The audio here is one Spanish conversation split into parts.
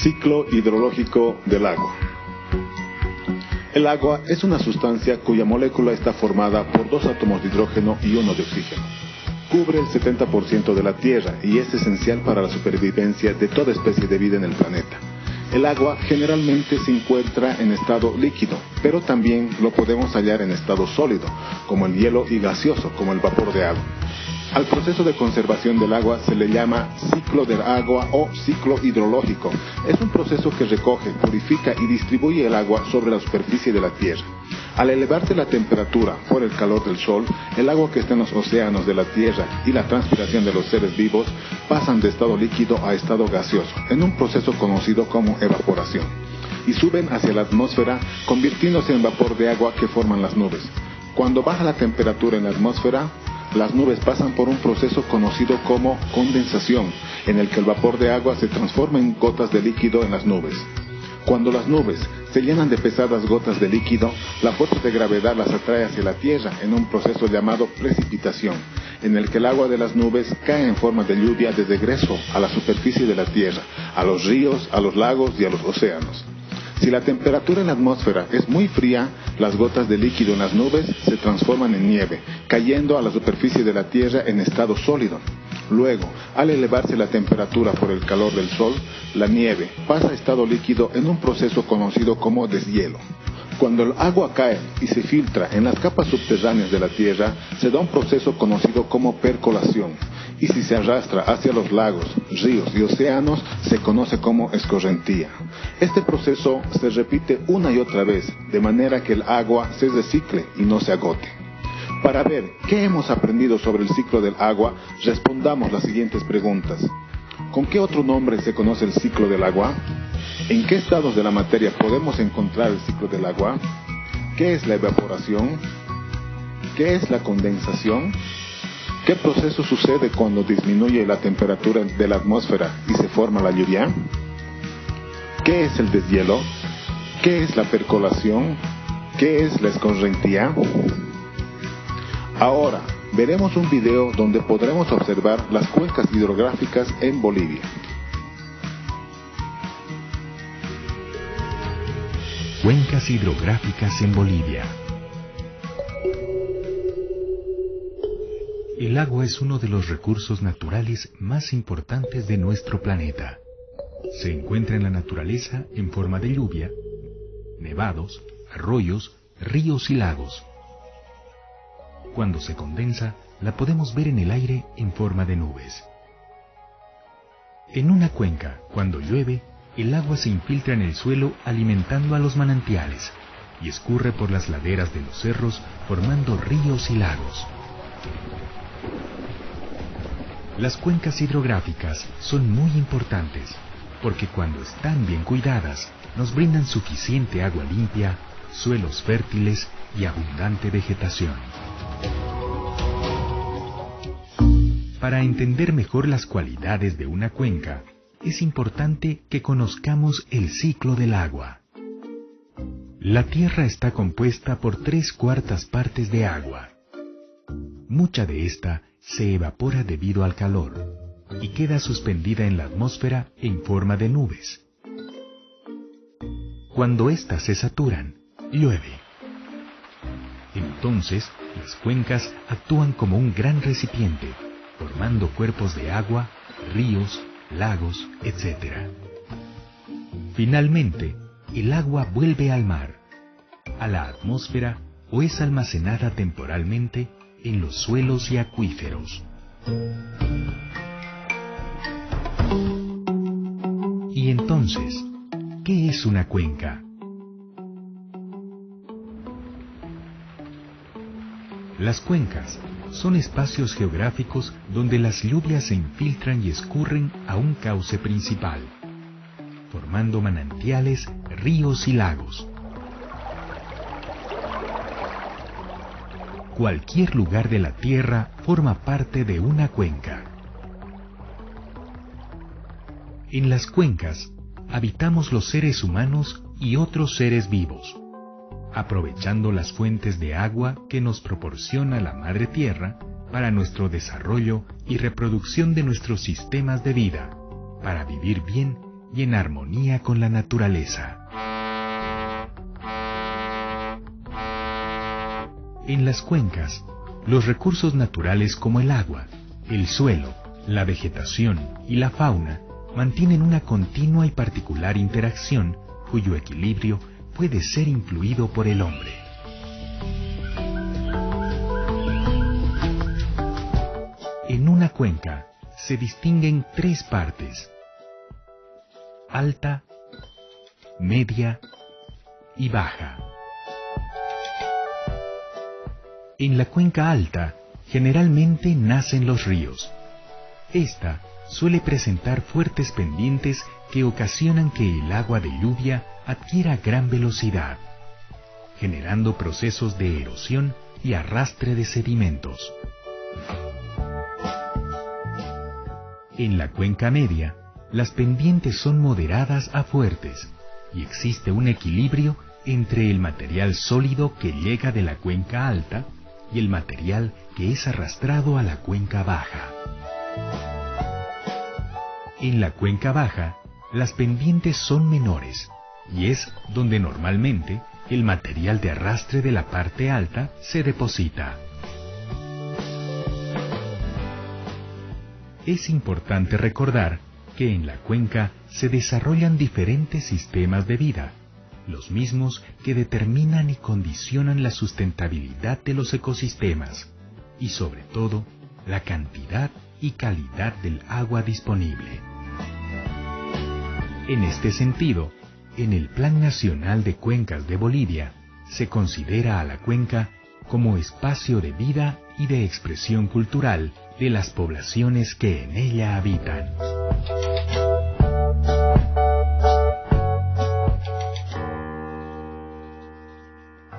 Ciclo hidrológico del agua. El agua es una sustancia cuya molécula está formada por 2 átomos de hidrógeno y 1 de oxígeno. Cubre el 70% de la Tierra y es esencial para la supervivencia de toda especie de vida en el planeta. El agua generalmente se encuentra en estado líquido, pero también lo podemos hallar en estado sólido, como el hielo, y gaseoso, como el vapor de agua. Al proceso de conservación del agua se le llama ciclo del agua o ciclo hidrológico. Es un proceso que recoge, purifica y distribuye el agua sobre la superficie de la Tierra. Al elevarse la temperatura por el calor del sol, el agua que está en los océanos de la Tierra y la transpiración de los seres vivos pasan de estado líquido a estado gaseoso, en un proceso conocido como evaporación, y suben hacia la atmósfera, convirtiéndose en vapor de agua que forman las nubes. Cuando baja la temperatura en la atmósfera, las nubes pasan por un proceso conocido como condensación, en el que el vapor de agua se transforma en gotas de líquido en las nubes. Cuando las nubes se llenan de pesadas gotas de líquido, la fuerza de gravedad las atrae hacia la Tierra en un proceso llamado precipitación, en el que el agua de las nubes cae en forma de lluvia de regreso a la superficie de la Tierra, a los ríos, a los lagos y a los océanos. Si la temperatura en la atmósfera es muy fría, las gotas de líquido en las nubes se transforman en nieve, cayendo a la superficie de la Tierra en estado sólido. Luego, al elevarse la temperatura por el calor del sol, la nieve pasa a estado líquido en un proceso conocido como deshielo. Cuando el agua cae y se filtra en las capas subterráneas de la Tierra, se da un proceso conocido como percolación, y si se arrastra hacia los lagos, ríos y océanos, se conoce como escorrentía. Este proceso se repite una y otra vez, de manera que el agua se recicle y no se agote. Para ver qué hemos aprendido sobre el ciclo del agua, respondamos las siguientes preguntas. ¿Con qué otro nombre se conoce el ciclo del agua? ¿En qué estados de la materia podemos encontrar el ciclo del agua? ¿Qué es la evaporación? ¿Qué es la condensación? ¿Qué proceso sucede cuando disminuye la temperatura de la atmósfera y se forma la lluvia? ¿Qué es el deshielo? ¿Qué es la percolación? ¿Qué es la escorrentía? Ahora veremos un video donde podremos observar las cuencas hidrográficas en Bolivia. Cuencas hidrográficas en Bolivia. El agua es uno de los recursos naturales más importantes de nuestro planeta. Se encuentra en la naturaleza en forma de lluvia, nevados, arroyos, ríos y lagos. Cuando se condensa, la podemos ver en el aire en forma de nubes. En una cuenca, cuando llueve, el agua se infiltra en el suelo alimentando a los manantiales y escurre por las laderas de los cerros formando ríos y lagos. Las cuencas hidrográficas son muy importantes porque cuando están bien cuidadas nos brindan suficiente agua limpia, suelos fértiles y abundante vegetación. Para entender mejor las cualidades de una cuenca, es importante que conozcamos el ciclo del agua. La Tierra está compuesta por 3/4 partes de agua. Mucha de esta se evapora debido al calor y queda suspendida en la atmósfera en forma de nubes. Cuando éstas se saturan, llueve. Entonces, las cuencas actúan como un gran recipiente, formando cuerpos de agua, ríos, lagos, etc. Finalmente, el agua vuelve al mar, a la atmósfera o es almacenada temporalmente en los suelos y acuíferos. Y entonces, ¿qué es una cuenca? Las cuencas son espacios geográficos donde las lluvias se infiltran y escurren a un cauce principal, formando manantiales, ríos y lagos. Cualquier lugar de la Tierra forma parte de una cuenca. En las cuencas habitamos los seres humanos y otros seres vivos, aprovechando las fuentes de agua que nos proporciona la Madre Tierra para nuestro desarrollo y reproducción de nuestros sistemas de vida, para vivir bien y en armonía con la naturaleza. En las cuencas, los recursos naturales como el agua, el suelo, la vegetación y la fauna mantienen una continua y particular interacción cuyo equilibrio puede ser influido por el hombre. En una cuenca se distinguen tres partes: alta, media y baja. En la cuenca alta generalmente nacen los ríos. Esta suele presentar fuertes pendientes que ocasionan que el agua de lluvia adquiera gran velocidad, generando procesos de erosión y arrastre de sedimentos. En la cuenca media, las pendientes son moderadas a fuertes y existe un equilibrio entre el material sólido que llega de la cuenca alta y el material que es arrastrado a la cuenca baja. En la cuenca baja, las pendientes son menores y es donde normalmente el material de arrastre de la parte alta se deposita. Es importante recordar que en la cuenca se desarrollan diferentes sistemas de vida, los mismos que determinan y condicionan la sustentabilidad de los ecosistemas y sobre todo la cantidad y calidad del agua disponible. En este sentido, en el Plan Nacional de Cuencas de Bolivia, se considera a la cuenca como espacio de vida y de expresión cultural de las poblaciones que en ella habitan.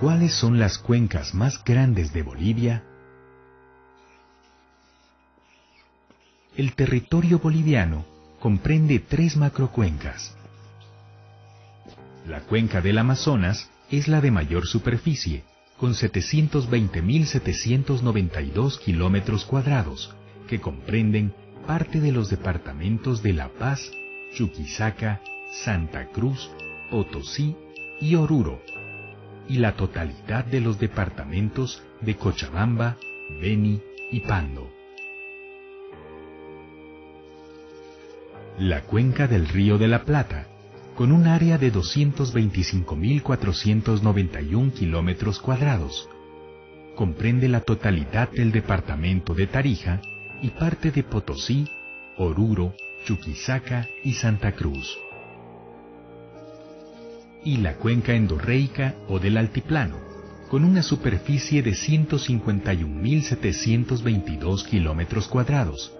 ¿Cuáles son las cuencas más grandes de Bolivia? El territorio boliviano comprende 3 macrocuencas. La cuenca del Amazonas es la de mayor superficie, con 720.792 kilómetros cuadrados, que comprenden parte de los departamentos de La Paz, Chuquisaca, Santa Cruz, Potosí y Oruro, y la totalidad de los departamentos de Cochabamba, Beni y Pando. La cuenca del Río de la Plata, con un área de 225.491 kilómetros cuadrados, comprende la totalidad del departamento de Tarija y parte de Potosí, Oruro, Chuquisaca y Santa Cruz. Y la cuenca endorreica o del altiplano, con una superficie de 151.722 kilómetros cuadrados,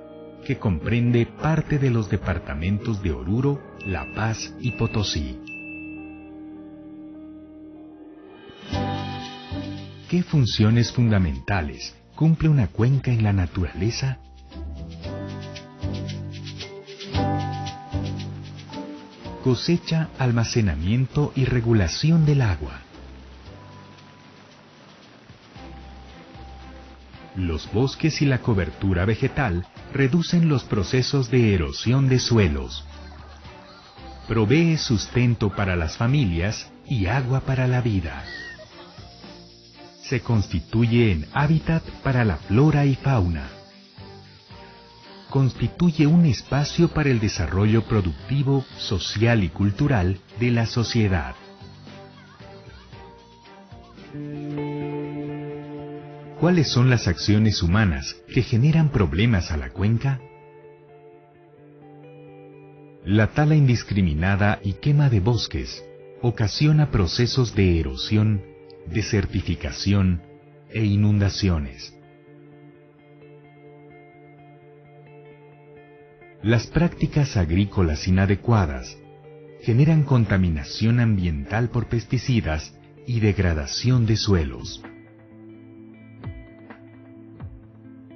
que comprende parte de los departamentos de Oruro, La Paz y Potosí. ¿Qué funciones fundamentales cumple una cuenca en la naturaleza? Cosecha, almacenamiento y regulación del agua. Los bosques y la cobertura vegetal reducen los procesos de erosión de suelos. Provee sustento para las familias y agua para la vida. Se constituye en hábitat para la flora y fauna. Constituye un espacio para el desarrollo productivo, social y cultural de la sociedad. ¿Cuáles son las acciones humanas que generan problemas a la cuenca? La tala indiscriminada y quema de bosques ocasiona procesos de erosión, desertificación e inundaciones. Las prácticas agrícolas inadecuadas generan contaminación ambiental por pesticidas y degradación de suelos.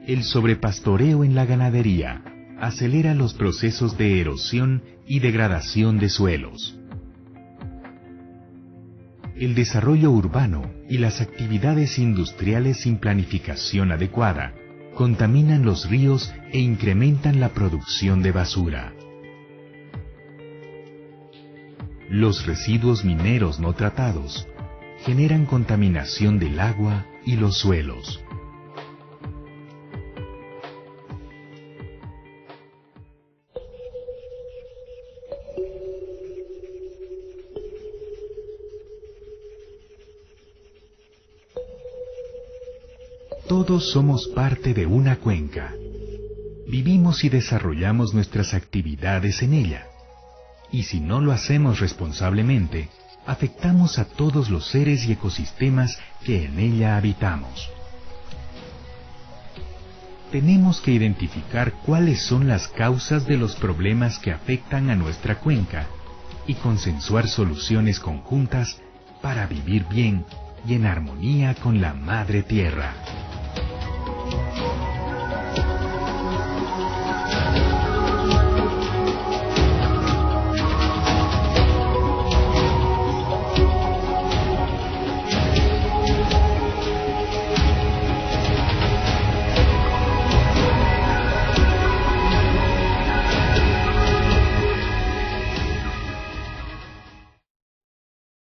El sobrepastoreo en la ganadería acelera los procesos de erosión y degradación de suelos. El desarrollo urbano y las actividades industriales sin planificación adecuada contaminan los ríos e incrementan la producción de basura. Los residuos mineros no tratados generan contaminación del agua y los suelos. Todos somos parte de una cuenca. Vivimos y desarrollamos nuestras actividades en ella. Y si no lo hacemos responsablemente, afectamos a todos los seres y ecosistemas que en ella habitamos. Tenemos que identificar cuáles son las causas de los problemas que afectan a nuestra cuenca y consensuar soluciones conjuntas para vivir bien y en armonía con la Madre Tierra.